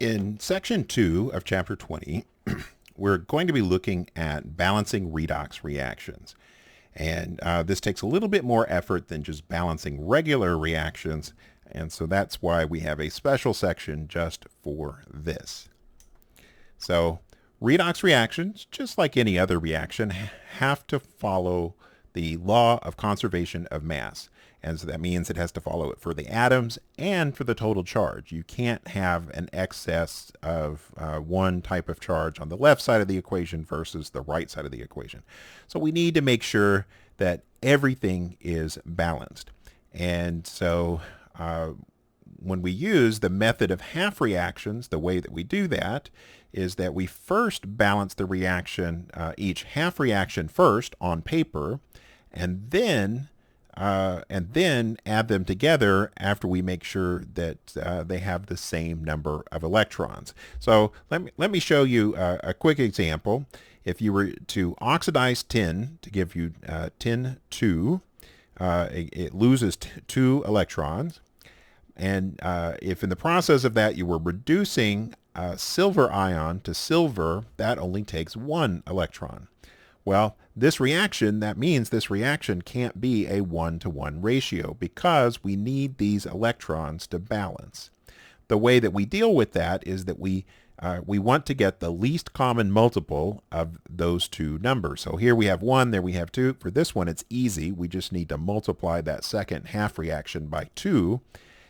In section 2 of chapter 20, we're going to be looking at balancing redox reactions. And this takes a little bit more effort than just balancing regular reactions. And so that's why we have a special section just for this. So redox reactions, just like any other reaction, have to follow the law of conservation of mass. And so that means it has to follow it for the atoms and for the total charge. You can't have an excess of one type of charge on the left side of the equation versus the right side of the equation. So we need to make sure that everything is balanced. And so when we use the method of half reactions, the way that we do that is that we first balance the reaction, each half reaction first on paper, and then add them together after we make sure that they have the same number of electrons. So let me show you a quick example. If you were to oxidize tin to give you tin 2, it loses 2 electrons. And if in the process of that you were reducing silver ion to silver, that only takes 1 electron. Well, that means this reaction can't be a 1-to-1 ratio because we need these electrons to balance. The way that we deal with that is that we want to get the least common multiple of those two numbers. So here we have 1, there we have 2. For this one, it's easy. We just need to multiply that second half reaction by 2.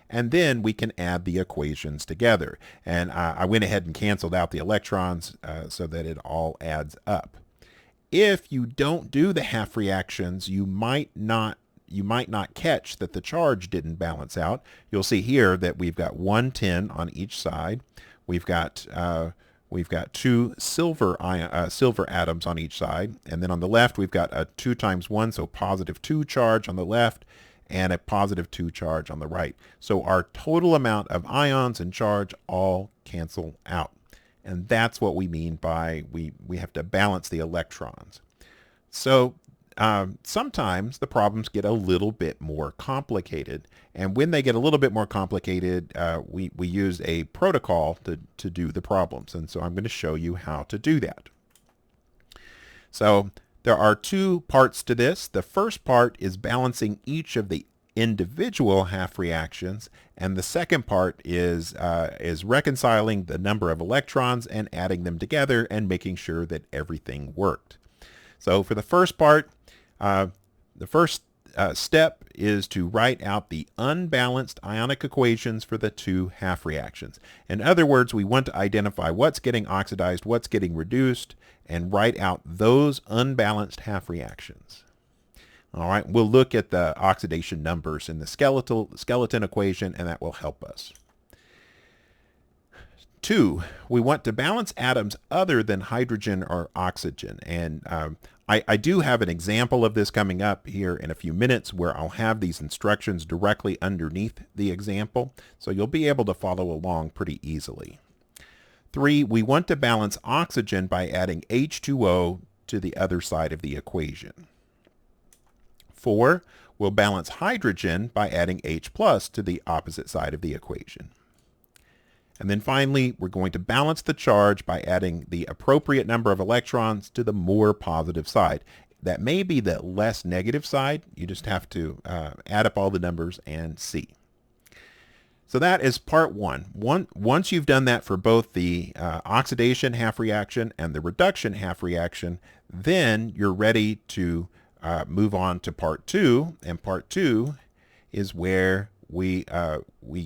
And then we can add the equations together. And I went ahead and canceled out the electrons so that it all adds up. If you don't do the half reactions, you might not catch that the charge didn't balance out. You'll see here that we've got 1 tin on each side. We've got 2 silver atoms on each side, and then on the left we've got a 2 times 1, so positive 2 charge on the left, and a positive 2 charge on the right. So our total amount of ions and charge all cancel out. And that's what we mean by we have to balance the electrons. So sometimes the problems get a little bit more complicated. And when they get a little bit more complicated, we use a protocol to do the problems. And so I'm going to show you how to do that. So there are 2 parts to this. The first part is balancing each of the individual half reactions, and the second part is reconciling the number of electrons and adding them together and making sure that everything worked. So for the first part, the first step is to write out the unbalanced ionic equations for the 2 half reactions. In other words, we want to identify what's getting oxidized, what's getting reduced, and write out those unbalanced half reactions. All right, we'll look at the oxidation numbers in the skeleton equation, and that will help us. 2, we want to balance atoms other than hydrogen or oxygen. And I do have an example of this coming up here in a few minutes where I'll have these instructions directly underneath the example, so you'll be able to follow along pretty easily. 3, we want to balance oxygen by adding H2O to the other side of the equation. 4, we'll balance hydrogen by adding H plus to the opposite side of the equation. And then finally, we're going to balance the charge by adding the appropriate number of electrons to the more positive side. That may be the less negative side. You just have to add up all the numbers and see. So that is part 1. Once you've done that for both the oxidation half reaction and the reduction half reaction, then you're ready to move on to part 2, and part 2 is where we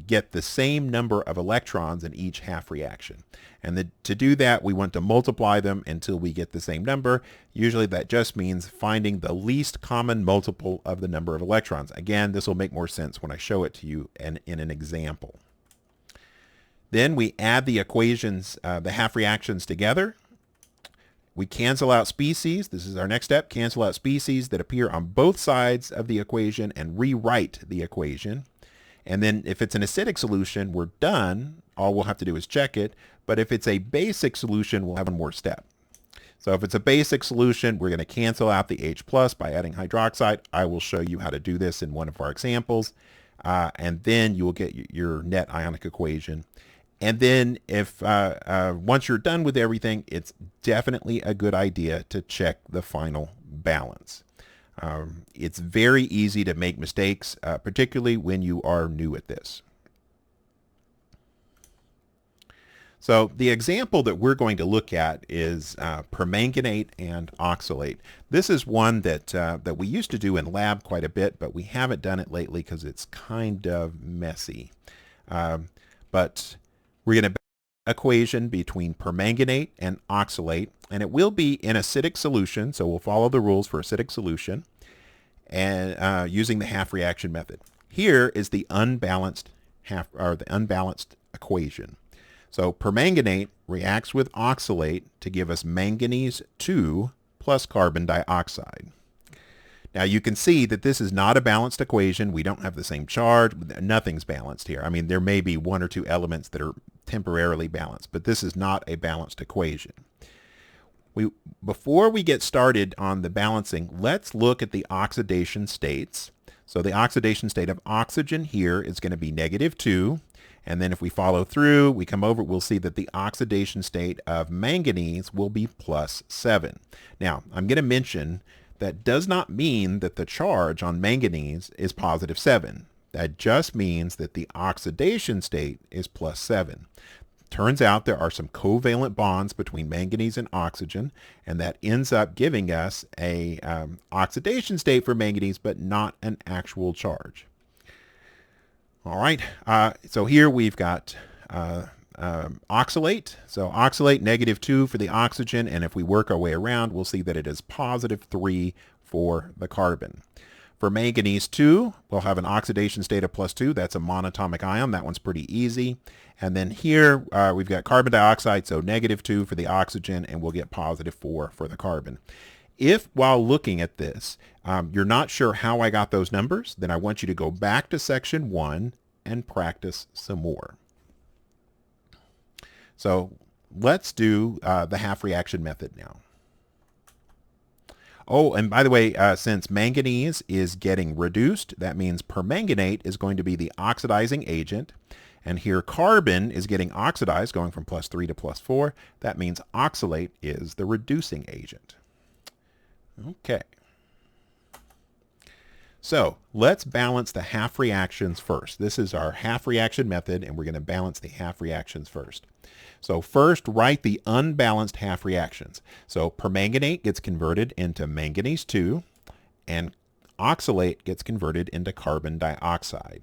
get the same number of electrons in each half reaction. And to do that, we want to multiply them until we get the same number. Usually that just means finding the least common multiple of the number of electrons. Again, this will make more sense when I show it to you in an example. Then we add the equations, the half reactions together. We cancel out species. This is our next step. Cancel out species that appear on both sides of the equation and rewrite the equation. And then if it's an acidic solution, we're done. All we'll have to do is check it. But if it's a basic solution, we'll have one more step. So if it's a basic solution, we're going to cancel out the H plus by adding hydroxide. I will show you how to do this in one of our examples. And then you will get your net ionic equation. And then if once you're done with everything, it's definitely a good idea to check the final balance. It's very easy to make mistakes, particularly when you are new at this. So the example that we're going to look at is permanganate and oxalate. This is one that we used to do in lab quite a bit, but we haven't done it lately because it's kind of messy. But we're going to equation between permanganate and oxalate, and it will be in acidic solution, so we'll follow the rules for acidic solution and using the half reaction method. Here is the unbalanced equation. So permanganate reacts with oxalate to give us manganese 2 plus carbon dioxide. Now you can see that this is not a balanced equation. We don't have the same charge. Nothing's balanced here. I mean, there may be one or two elements that are temporarily balanced, but this is not a balanced equation. Before we get started on the balancing, let's look at the oxidation states. So the oxidation state of oxygen here is going to be -2. And then if we follow through, we come over, we'll see that the oxidation state of manganese will be +7. Now, I'm going to mention that does not mean that the charge on manganese is +7. That just means that the oxidation state is +7. Turns out there are some covalent bonds between manganese and oxygen, and that ends up giving us a oxidation state for manganese, but not an actual charge. All right, so here we've got oxalate. So oxalate -2 for the oxygen, and if we work our way around, we'll see that it is +3 for the carbon. For manganese 2, we'll have an oxidation state of +2. That's a monatomic ion. That one's pretty easy. And then here we've got carbon dioxide, so -2 for the oxygen, and we'll get +4 for the carbon. If while looking at this, you're not sure how I got those numbers, then I want you to go back to section 1 and practice some more. So let's do the half reaction method now. Oh, and by the way, since manganese is getting reduced, that means permanganate is going to be the oxidizing agent. And here carbon is getting oxidized, going from +3 to +4. That means oxalate is the reducing agent. Okay. So let's balance the half reactions first. This is our half reaction method, and we're going to balance the half reactions first. So first, write the unbalanced half reactions. So permanganate gets converted into manganese 2, and oxalate gets converted into carbon dioxide.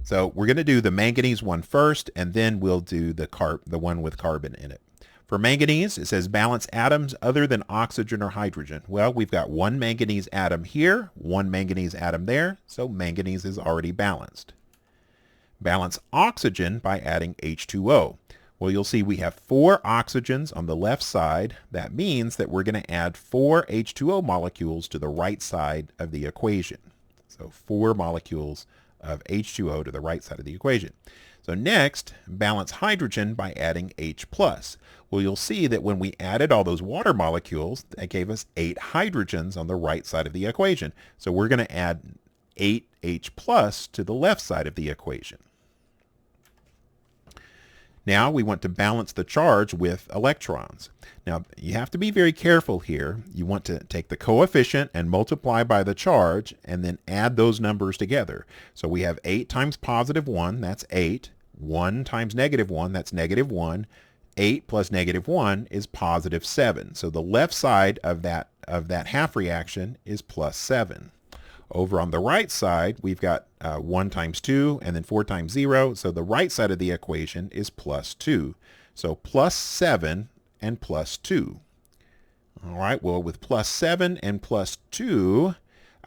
So we're going to do the manganese one first, and then we'll do the one with carbon in it. For manganese, it says balance atoms other than oxygen or hydrogen. Well, we've got one manganese atom here, one manganese atom there, so manganese is already balanced. Balance oxygen by adding H2O. Well, you'll see we have 4 oxygens on the left side. That means that we're going to add 4 H2O molecules to the right side of the equation. So 4 molecules of H2O to the right side of the equation. So next, balance hydrogen by adding H+. Well, you'll see that when we added all those water molecules, that gave us 8 hydrogens on the right side of the equation. So we're going to add 8 H+ to the left side of the equation. Now we want to balance the charge with electrons. Now you have to be very careful here. You want to take the coefficient and multiply by the charge and then add those numbers together. So we have 8 times +1, that's 8. 1 times -1, that's -1. 8 plus -1 is +7. So the left side of that half reaction is +7. Over on the right side, we've got 1 times 2 and then 4 times 0. So the right side of the equation is +2. So +7 and +2. All right, well, with +7 and +2,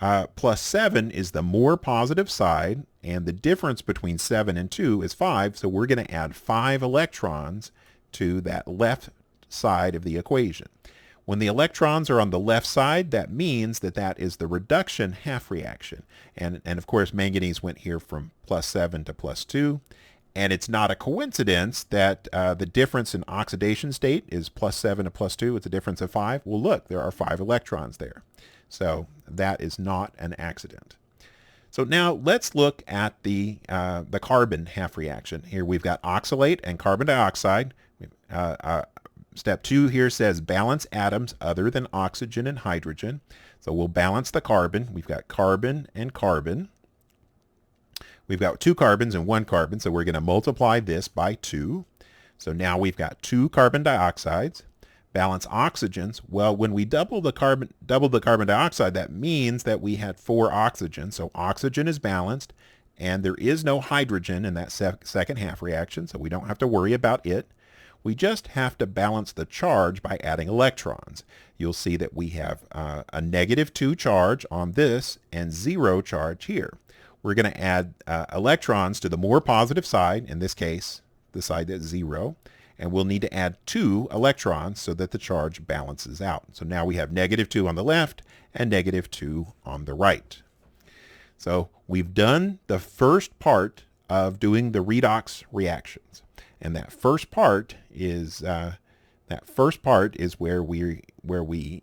+7 is the more positive side, and the difference between 7 and 2 is 5. So we're going to add 5 electrons to that left side of the equation. When the electrons are on the left side, that means that that is the reduction half reaction. And of course, manganese went here from +7 to +2. And it's not a coincidence that the difference in oxidation state is +7 to +2. It's a difference of 5. Well, look, there are 5 electrons there. So that is not an accident. So now let's look at the carbon half reaction. Here we've got oxalate and carbon dioxide. Step 2 here says balance atoms other than oxygen and hydrogen. So we'll balance the carbon. We've got carbon and carbon. We've got 2 carbons and 1 carbon, so we're going to multiply this by 2. So now we've got 2 carbon dioxides. Balance oxygens. Well, when we double the carbon dioxide, that means that we had 4 oxygens. So oxygen is balanced, and there is no hydrogen in that second half reaction, so we don't have to worry about it. We just have to balance the charge by adding electrons. You'll see that we have a -2 charge on this and 0 charge here. We're going to add electrons to the more positive side, in this case, the side that's 0. And we'll need to add 2 electrons so that the charge balances out. So now we have -2 on the left and -2 on the right. So we've done the first part of doing the redox reactions. And that first part is where we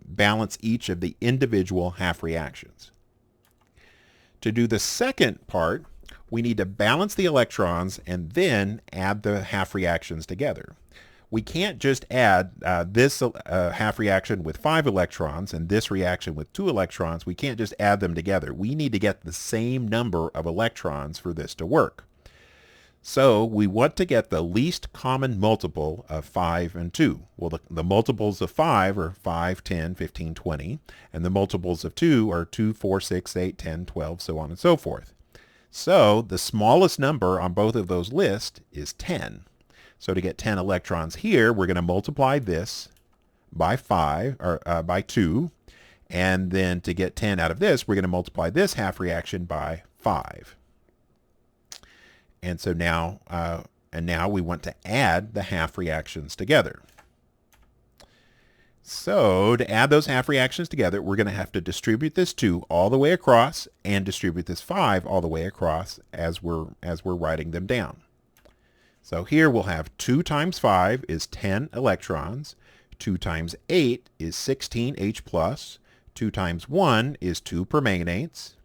balance each of the individual half reactions. To do the second part, we need to balance the electrons and then add the half reactions together. We can't just add this half reaction with 5 electrons and this reaction with 2 electrons. We can't just add them together. We need to get the same number of electrons for this to work. So we want to get the least common multiple of 5 and 2. Well, the multiples of 5 are 5, 10, 15, 20, and the multiples of 2 are 2, 4, 6, 8, 10, 12, so on and so forth. So the smallest number on both of those lists is 10. So to get 10 electrons here, we're going to multiply this by 5 or by 2, and then to get 10 out of this, we're going to multiply this half reaction by 5. And so now we want to add the half reactions together. So to add those half reactions together, we're going to have to distribute this 2 all the way across and distribute this 5 all the way across as we're writing them down. So here we'll have 2 times 5 is 10 electrons. 2 times 8 is 16 H+. 2 times 1 is 2 permanganates.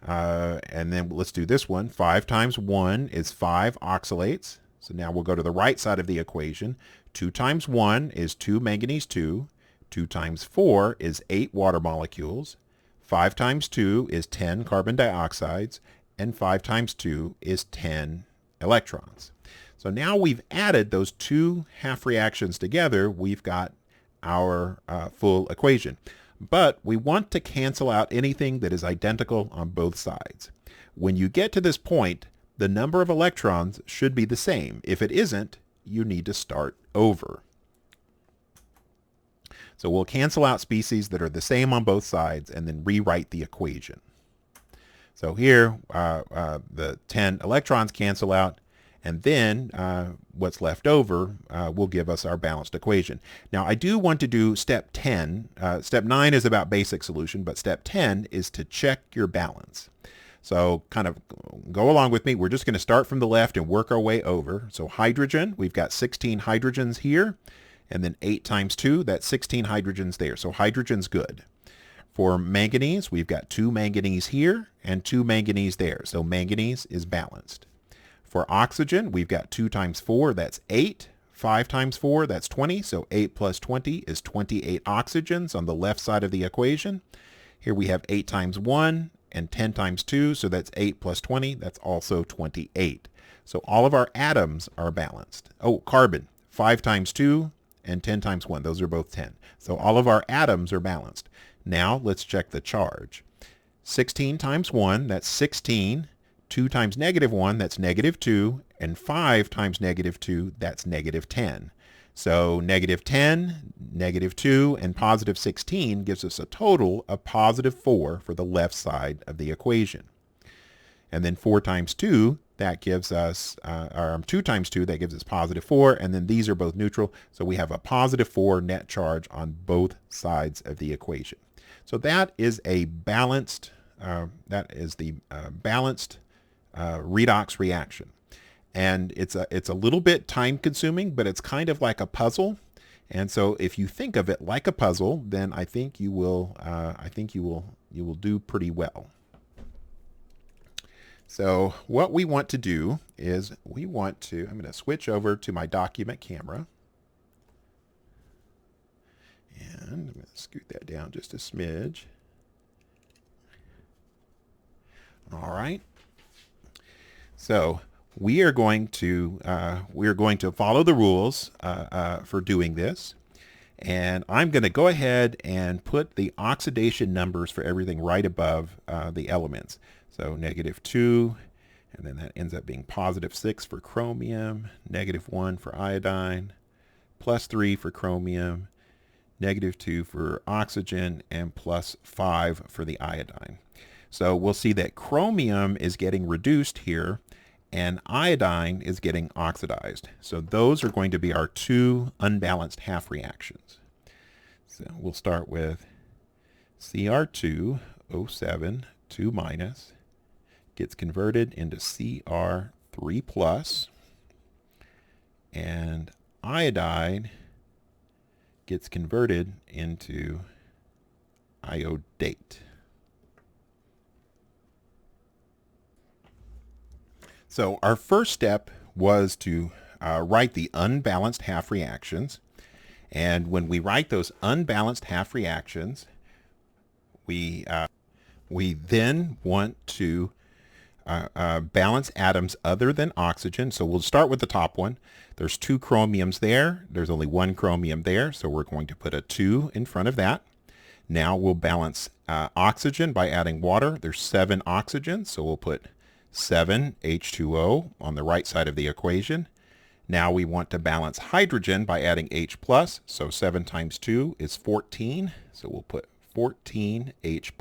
And then let's do this one. 5 times 1 is 5 oxalates. So now we'll go to the right side of the equation. 2 times 1 is 2 manganese 2. 2 times 4 is 8 water molecules. 5 times 2 is 10 carbon dioxides. And 5 times 2 is 10 electrons. So now we've added those 2 half reactions together. We've got our full equation. But we want to cancel out anything that is identical on both sides. When you get to this point, the number of electrons should be the same. If it isn't, you need to start over. So we'll cancel out species that are the same on both sides and then rewrite the equation. So here, the 10 electrons cancel out, and then what's left over will give us our balanced equation. Now I do want to do step 10. Step 9 is about basic solution, but step 10 is to check your balance. So kind of go along with me. We're just going to start from the left and work our way over. So hydrogen, we've got 16 hydrogens here, and then 8 times 2, that's 16 hydrogens there. So hydrogen's good. For manganese, we've got 2 manganese here and 2 manganese there. So manganese is balanced. For oxygen, we've got 2 times 4, that's 8. 5 times 4, that's 20. So 8 plus 20 is 28 oxygens on the left side of the equation. Here we have 8 times 1 and 10 times 2, so that's 8 plus 20. That's also 28. So all of our atoms are balanced. Oh, carbon, 5 times 2 and 10 times 1. Those are both 10. So all of our atoms are balanced. Now let's check the charge. 16 times 1, that's 16. 2 times -1, that's -2, and 5 times -2, that's -10. So -10, -2, and positive 16 gives us a total of positive 4 for the left side of the equation. And then 4 times 2, that gives us, 2 times 2, that gives us positive 4, and then these are both neutral, so we have a positive 4 net charge on both sides of the equation. So that is a balanced, balanced redox reaction. And it's a little bit time consuming, but it's kind of like a puzzle. And so if you think of it like a puzzle, then I think you will you will do pretty well. So what we want to do is I'm going to switch over to my document camera. And I'm going to scoot that down just a smidge. All right. So we are going to follow the rules for doing this. And I'm going to go ahead and put the oxidation numbers for everything right above the elements. So -2, and then that ends up being +6 for chromium, -1 for iodine, +3 for chromium, -2 for oxygen, and +5 for the iodine. So we'll see that chromium is getting reduced here, and iodine is getting oxidized. So those are going to be our two unbalanced half reactions. So we'll start with Cr2O7 2- gets converted into Cr3+, and iodide gets converted into iodate. So our first step was to write the unbalanced half reactions. And when we write those unbalanced half reactions, we then want to balance atoms other than oxygen. So we'll start with the top one. There's 2 chromiums there. There's only 1 chromium there. So we're going to put a 2 in front of that. Now we'll balance oxygen by adding water. There's 7 oxygens. So we'll put 7 H2O on the right side of the equation. Now we want to balance hydrogen by adding H+. So 7 times 2 is 14. So we'll put 14 H+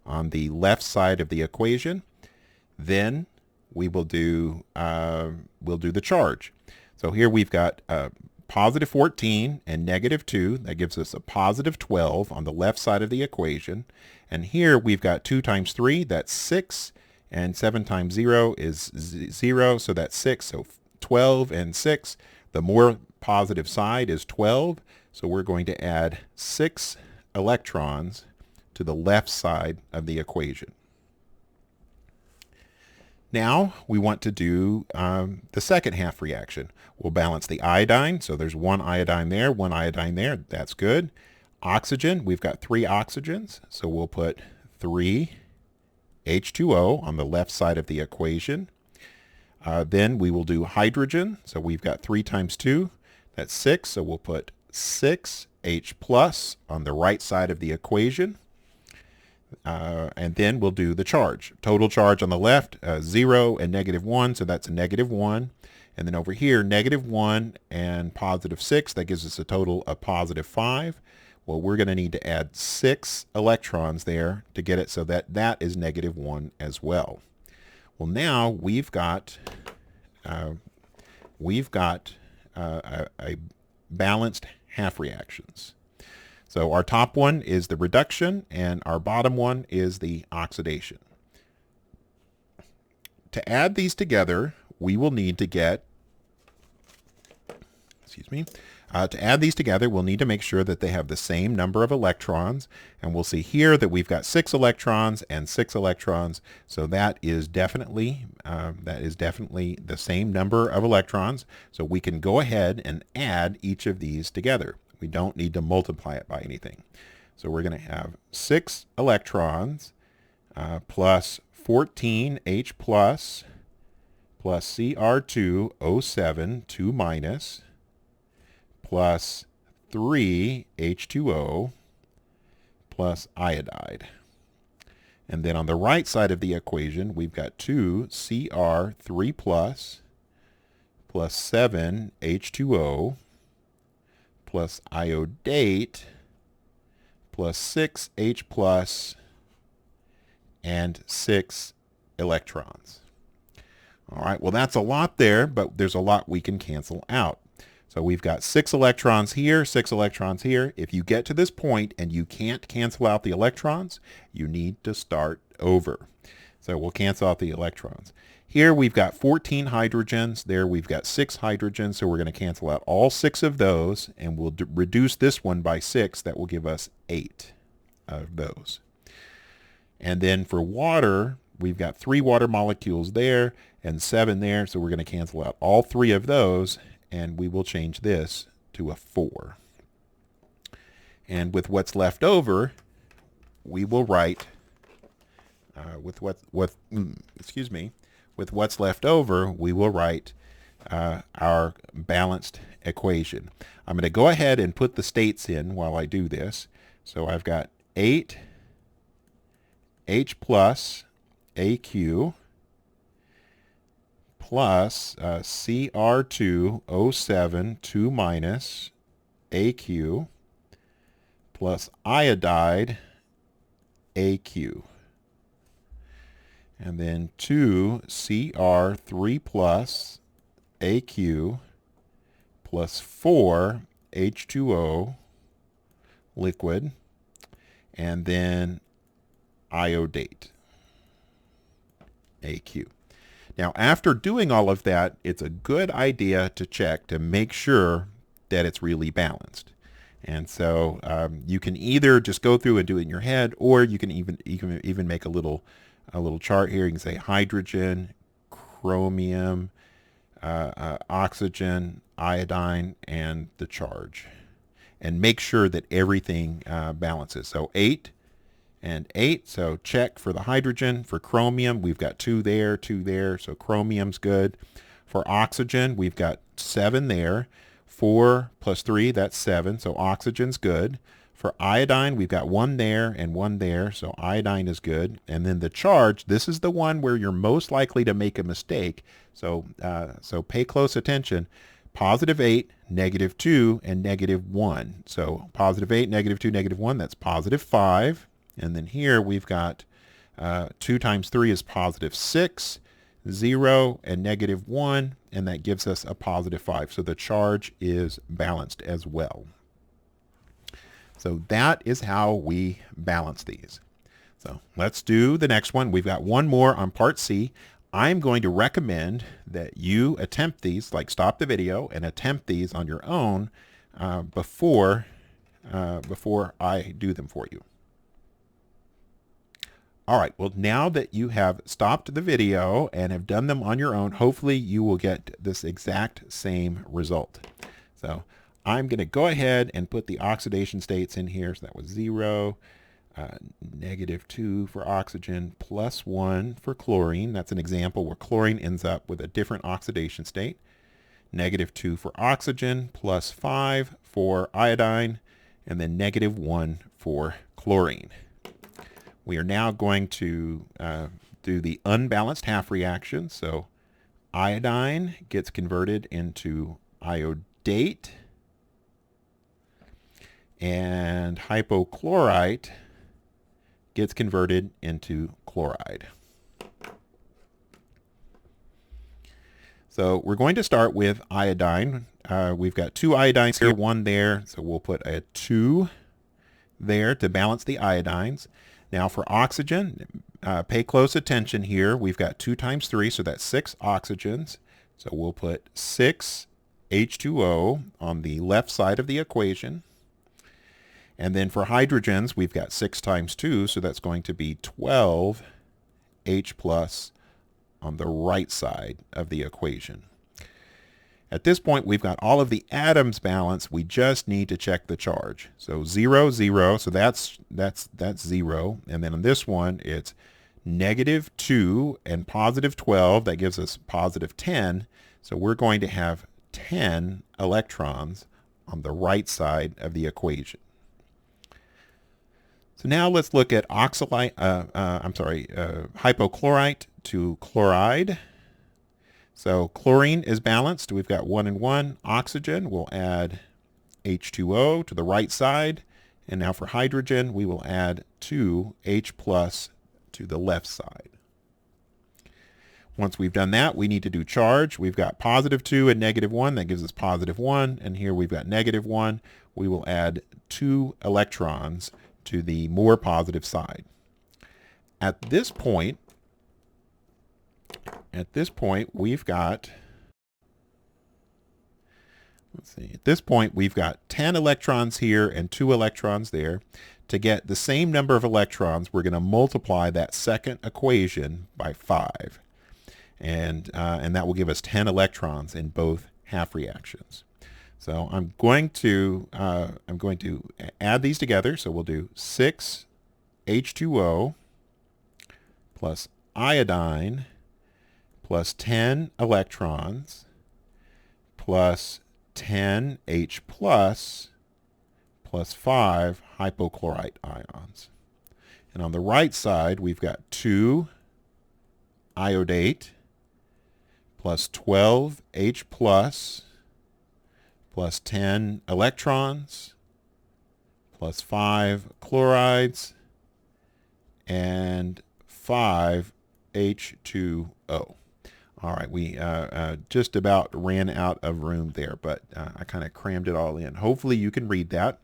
on the left side of the equation. Then we will do the charge. So here we've got +14 and -2. That gives us a +12 on the left side of the equation. And here we've got 2 times 3, that's 6. And 7 times 0 is 0, so that's 6. So 12 and 6. The more positive side is 12. So we're going to add 6 electrons to the left side of the equation. Now we want to do the second half reaction. We'll balance the iodine. So there's 1 iodine there, 1 iodine there. That's good. Oxygen, we've got 3 oxygens. So we'll put 3 H2O on the left side of the equation. Then we will do hydrogen. So we've got 3 times 2. That's 6. So we'll put 6 H+ on the right side of the equation. And then we'll do the charge. Total charge on the left, 0 and -1, so that's a -1. And then over here, -1 and +6, that gives us a total of +5. Well, we're going to need to add 6 electrons there to get it so that that is -1 as well. Well, now we've got a balanced half reactions. So our top one is the reduction, and our bottom one is the oxidation. To add these together, we will need to get, to add these together, we'll need to make sure that they have the same number of electrons. And we'll see here that we've got 6 electrons and 6 electrons. So that is definitely the same number of electrons. So we can go ahead and add each of these together. We don't need to multiply it by anything. So we're going to have 6 electrons plus 14 H plus Cr2O7 2- plus 3 H2O plus iodide. And then on the right side of the equation, we've got 2 Cr3 plus 7 H2O plus iodate plus 6 H plus and 6 electrons. All right, well, that's a lot there, but there's a lot we can cancel out. So we've got 6 electrons here, 6 electrons here. If you get to this point and you can't cancel out the electrons, you need to start over. So we'll cancel out the electrons. Here we've got 14 hydrogens. There we've got 6 hydrogens. So we're going to cancel out all 6 of those, and we'll reduce this one by 6. That will give us 8 of those. And then for water, we've got 3 water molecules there and 7 there. So we're going to cancel out all 3 of those, and we will change this to a 4. And with what's left over, we will write, with what's left over, we will write our balanced equation. I'm going to go ahead and put the states in while I do this. So I've got 8 H plus AQ plus Cr2O7 2 minus AQ plus iodide AQ. And then 2 Cr3 plus AQ plus 4 H2O liquid, and then iodate AQ. Now, after doing all of that, it's a good idea to check to make sure that it's really balanced. And so you can either just go through and do it in your head, or you can even make a little chart here. You can say hydrogen, chromium, oxygen, iodine, and the charge, and make sure that everything balances. So 8 and 8, so check for the hydrogen. For chromium, we've got 2 there, 2 there, so chromium's good. For oxygen, we've got 7 there. 4 plus 3, that's 7, so oxygen's good. For iodine, we've got 1 there and 1 there, so iodine is good. And then the charge, this is the one where you're most likely to make a mistake, so pay close attention. Positive 8, negative 2, and negative 1. So positive 8, negative 2, negative 1, that's positive 5. And then here we've got 2 times 3 is positive 6, 0, and negative 1, and that gives us a positive 5. So the charge is balanced as well. So that is how we balance these. So let's do the next one. We've got one more on part C. I'm going to recommend that you attempt these, like stop the video and attempt these on your own before I do them for you. All right, well, now that you have stopped the video and have done them on your own, hopefully you will get this exact same result. So I'm going to go ahead and put the oxidation states in here. So that was 0, negative 2 for oxygen, plus 1 for chlorine. That's an example where chlorine ends up with a different oxidation state. Negative 2 for oxygen, plus 5 for iodine, and then negative 1 for chlorine. We are now going to do the unbalanced half reaction. So iodine gets converted into iodate, and hypochlorite gets converted into chloride. So we're going to start with iodine. We've got 2 iodines here, 1 there, so we'll put a 2 there to balance the iodines. Now for oxygen, pay close attention here. We've got 2 times 3, so that's 6 oxygens. So we'll put 6 H2O on the left side of the equation. And then for hydrogens, we've got 6 times 2, so that's going to be 12 H plus on the right side of the equation. At this point, we've got all of the atoms balanced. We just need to check the charge. So 0, 0, so that's 0. And then on this one, it's negative 2 and positive 12. That gives us positive 10. So we're going to have 10 electrons on the right side of the equation. So now let's look at hypochlorite to chloride. So chlorine is balanced. We've got 1 and 1. Oxygen, we'll add H2O to the right side. And now for hydrogen, we will add 2 H plus to the left side. Once we've done that, we need to do charge. We've got positive 2 and negative 1. That gives us positive 1. And here we've got negative 1. We will add 2 electrons to the more positive side. At this point, we've got, let's see, at this point, we've got 10 electrons here and 2 electrons there. to get the same number of electrons, we're going to multiply that second equation by 5. And that will give us 10 electrons in both half reactions. So I'm going to add these together. So we'll do 6 H2O plus iodine plus 10 electrons plus 10 H plus 5 hypochlorite ions. And on the right side, we've got 2 iodate plus 12 H plus 10 electrons plus 5 chlorides and 5 H2O. All right, we just about ran out of room there, but I kind of crammed it all in. Hopefully you can read that.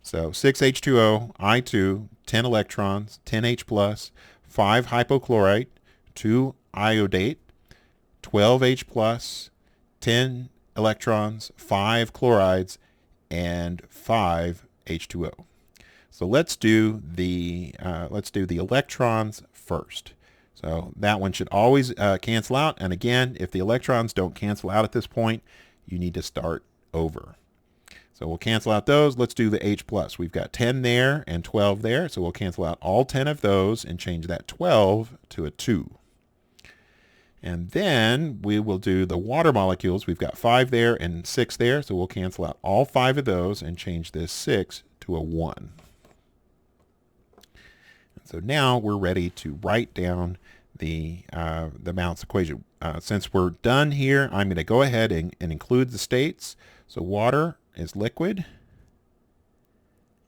So 6H2O, I2, 10 electrons, 10H plus, 5 hypochlorite, 2 iodate, 12H plus, 10 electrons, 5 chlorides, and 5 H2O. So let's do the electrons first. So that one should always cancel out. And again, if the electrons don't cancel out at this point, you need to start over. So we'll cancel out those. Let's do the H plus. We've got 10 there and 12 there. So we'll cancel out all 10 of those and change that 12 to a 2. And then we will do the water molecules. We've got 5 there and 6 there. So we'll cancel out all 5 of those and change this 6 to a 1. So now we're ready to write down the balance equation. Since we're done here, I'm going to go ahead and include the states. So water is liquid,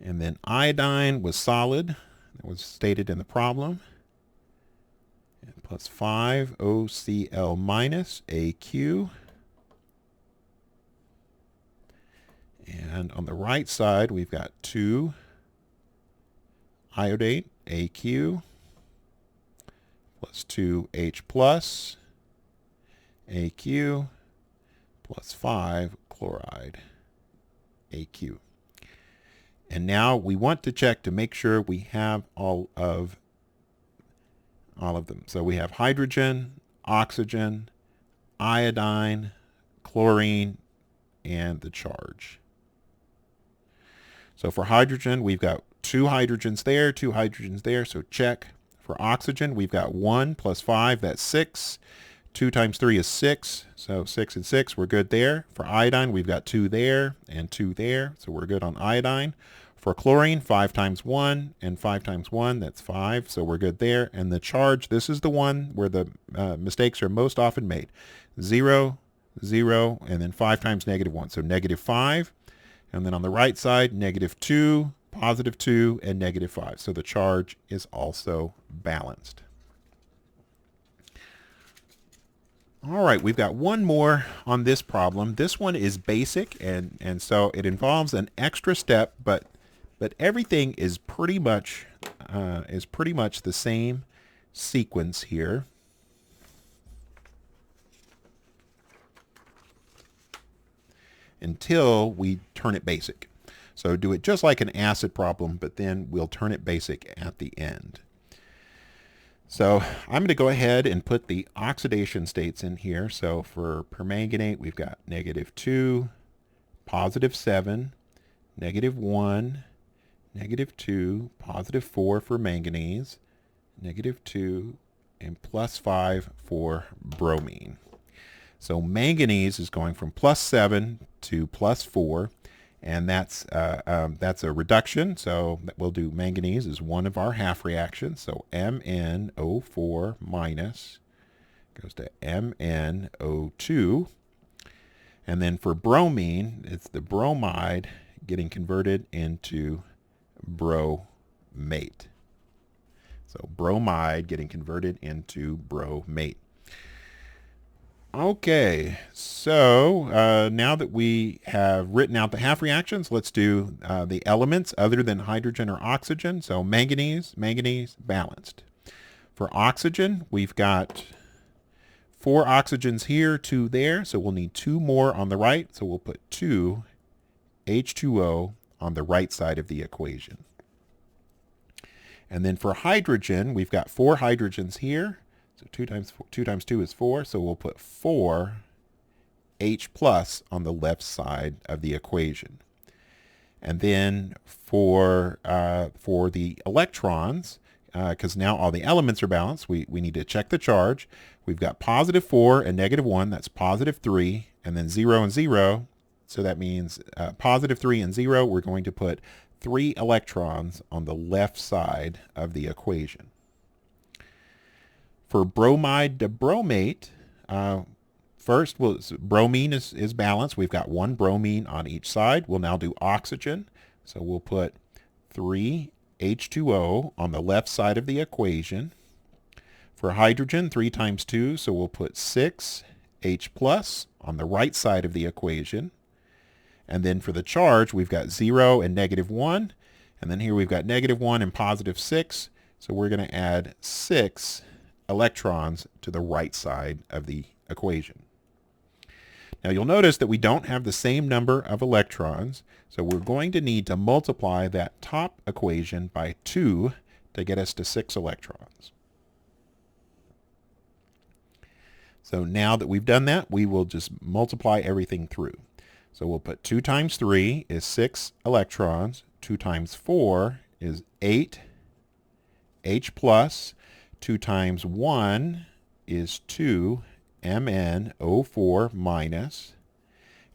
and then iodine was solid. That was stated in the problem. And plus 5 OCl minus AQ. And on the right side, we've got 2 iodate, AQ, plus 2H plus, AQ, plus 5 chloride, AQ. And now we want to check to make sure we have all of them. So we have hydrogen, oxygen, iodine, chlorine, and the charge. So for hydrogen, we've got 2 hydrogens there, 2 hydrogens there, so check. For oxygen, we've got 1 plus 5, that's 6. 2 times 3 is 6, so 6 and 6, we're good there. For iodine, we've got 2 there and 2 there, so we're good on iodine. For chlorine, 5 times 1 and 5 times 1, that's 5, so we're good there. And the charge, this is the one where the mistakes are most often made. 0, 0, and then 5 times -1, so -5. And then on the right side, -2, +2, and -5. So the charge is also balanced. All right, we've got one more on this problem. This one is basic, and so it involves an extra step, but everything is pretty much the same sequence here. Until we turn it basic. So do it just like an acid problem, but then we'll turn it basic at the end. So I'm going to go ahead and put the oxidation states in here. So for permanganate, we've got -2, +7, -1, -2, +4 for manganese, -2, and +5 for bromine. So manganese is going from +7 to +4, and that's a reduction. So we'll do manganese as one of our half reactions. So MnO4 minus goes to MnO2. And then for bromine, it's the bromide getting converted into bromate. So bromide getting converted into bromate. Okay, so now that we have written out the half reactions, let's do the elements other than hydrogen or oxygen. So manganese, balanced. For oxygen, we've got 4 oxygens here, 2 there, so we'll need 2 more on the right. So we'll put 2 H2O on the right side of the equation. And then for hydrogen, we've got 4 hydrogens here. So 2 times 2 is 4. So we'll put 4 H plus on the left side of the equation. And then for the electrons, because now all the elements are balanced, we need to check the charge. We've got positive 4 and negative 1. That's positive 3. And then 0 and 0. So that means positive 3 and 0. We're going to put 3 electrons on the left side of the equation. For bromide to bromate, first, bromine is balanced. We've got 1 bromine on each side. We'll now do oxygen. So we'll put 3 H2O on the left side of the equation. For hydrogen, 3 times 2, so we'll put 6 H plus on the right side of the equation. And then for the charge, we've got 0 and negative 1. And then here we've got negative 1 and positive 6. So we're going to add 6 electrons to the right side of the equation. Now you'll notice that we don't have the same number of electrons, so we're going to need to multiply that top equation by 2 to get us to 6 electrons. So now that we've done that, we will just multiply everything through. So we'll put 2 times 3 is 6 electrons, 2 times 4 is 8 H plus, 2 times 1 is 2 MnO4 minus,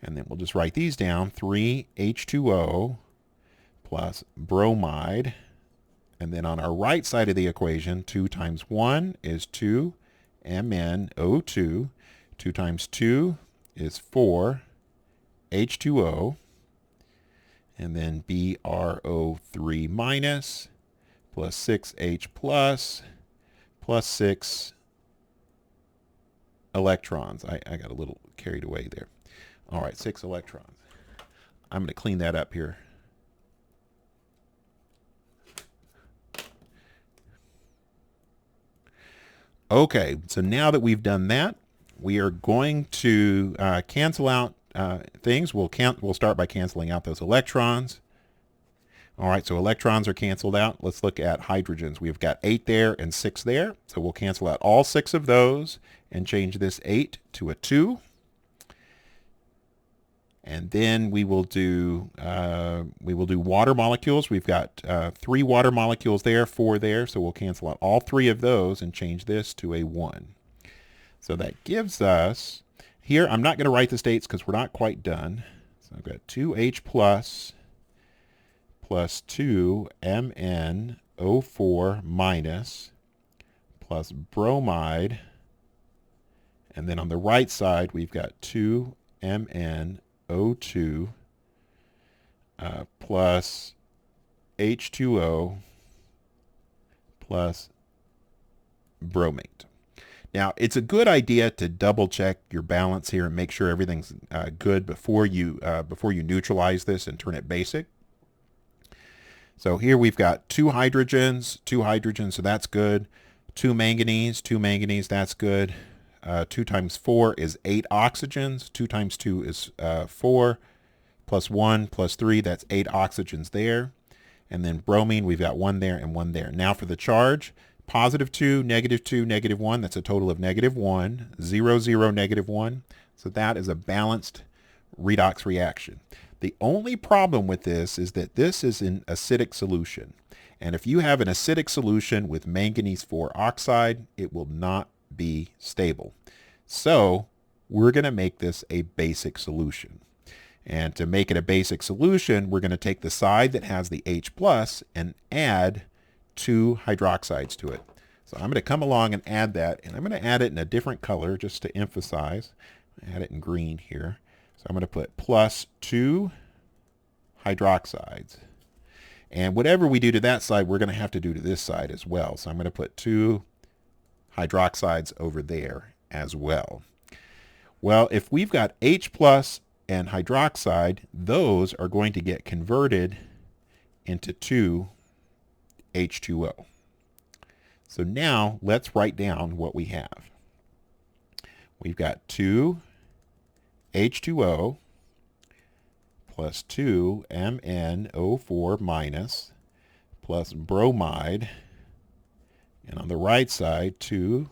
and then we'll just write these down, 3 H2O plus bromide, and then on our right side of the equation, 2 times 1 is 2 MnO2, 2 times 2 is 4 H2O, and then BrO3 minus, plus 6H plus 6 electrons. I got a little carried away there. All right, 6 electrons. I'm going to clean that up here. Okay, so now that we've done that, we are going to cancel out things. We'll start by canceling out those electrons. All right, so electrons are canceled out. Let's look at hydrogens. We've got 8 there and 6 there. So we'll cancel out all 6 of those and change this 8 to a 2. And then we will do water molecules. We've got 3 water molecules there, 4 there. So we'll cancel out all 3 of those and change this to a 1. So that gives us, here I'm not going to write the states because we're not quite done. So I've got 2H plus 2 MnO4 minus plus bromide, and then on the right side we've got 2 MnO2 plus H2O plus bromate. Now it's a good idea to double check your balance here and make sure everything's good before you neutralize this and turn it basic. So here we've got 2 hydrogens, so that's good. 2 manganese, that's good. 2 times 4 is 8 oxygens. 2 times 2 is 4, plus 1 plus 3, that's 8 oxygens there. And then bromine, we've got 1 there and 1 there. Now for the charge, positive 2, negative 1, that's a total of negative 1, 0, 0, negative 1. So that is a balanced redox reaction. The only problem with this is that this is an acidic solution. And if you have an acidic solution with manganese 4 oxide, it will not be stable. So we're going to make this a basic solution. And to make it a basic solution, we're going to take the side that has the H plus and add 2 hydroxides to it. So I'm going to come along and add that, and I'm going to add it in a different color just to emphasize. Add it in green here. So I'm going to put plus 2 hydroxides. And whatever we do to that side, we're going to have to do to this side as well. So I'm going to put 2 hydroxides over there as well. Well, if we've got H plus and hydroxide, those are going to get converted into 2 H2O. So now let's write down what we have. We've got 2 H2O plus 2 MnO4 minus plus bromide And on the right side, 2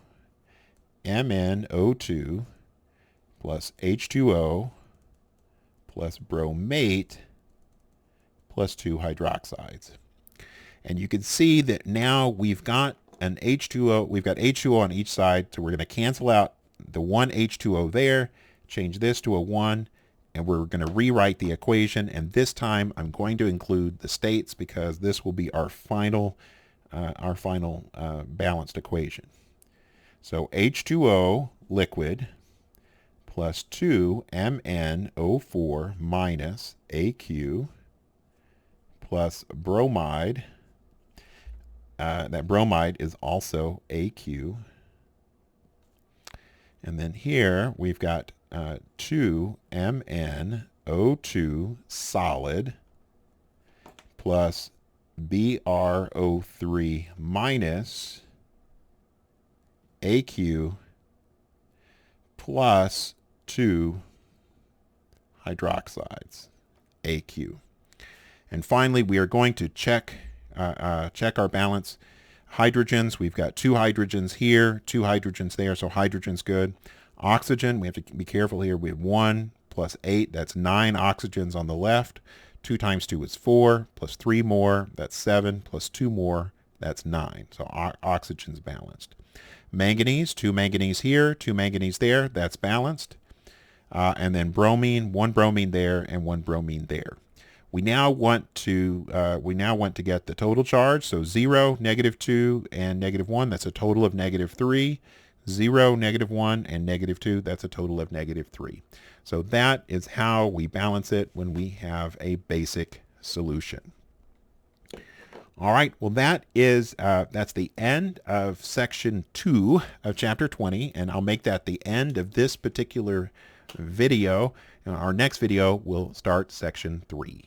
MnO2 plus H2O plus bromate plus 2 hydroxides. And you can see that now we've got an H2O, we've got H2O on each side, so we're going to cancel out the one H2O there, change this to a 1, and we're going to rewrite the equation. And this time I'm going to include the states because this will be our final balanced equation. So H2O liquid plus 2 MnO4 minus AQ plus bromide. That bromide is also AQ. And then here we've got 2 MnO2 solid plus BrO3 minus AQ plus 2 hydroxides, AQ. And finally, we are going to check our balance. Hydrogens, we've got 2 hydrogens here, 2 hydrogens there, so hydrogen's good. Oxygen, we have to be careful here. We have 1 plus 8, that's 9 oxygens on the left. 2 times 2 is 4, plus 3 more, that's 7, plus 2 more, that's 9. So oxygen's balanced. Manganese, 2 manganese here, 2 manganese there, that's balanced. And then bromine, 1 bromine there and 1 bromine there. We now want to get the total charge. So 0, -2, and -1. That's a total of -3. 0, -1, and -2. That's a total of -3. So that is how we balance it when we have a basic solution. All right. Well, that's the end of section 2 of chapter 20, and I'll make that the end of this particular video. Our next video will start section 3.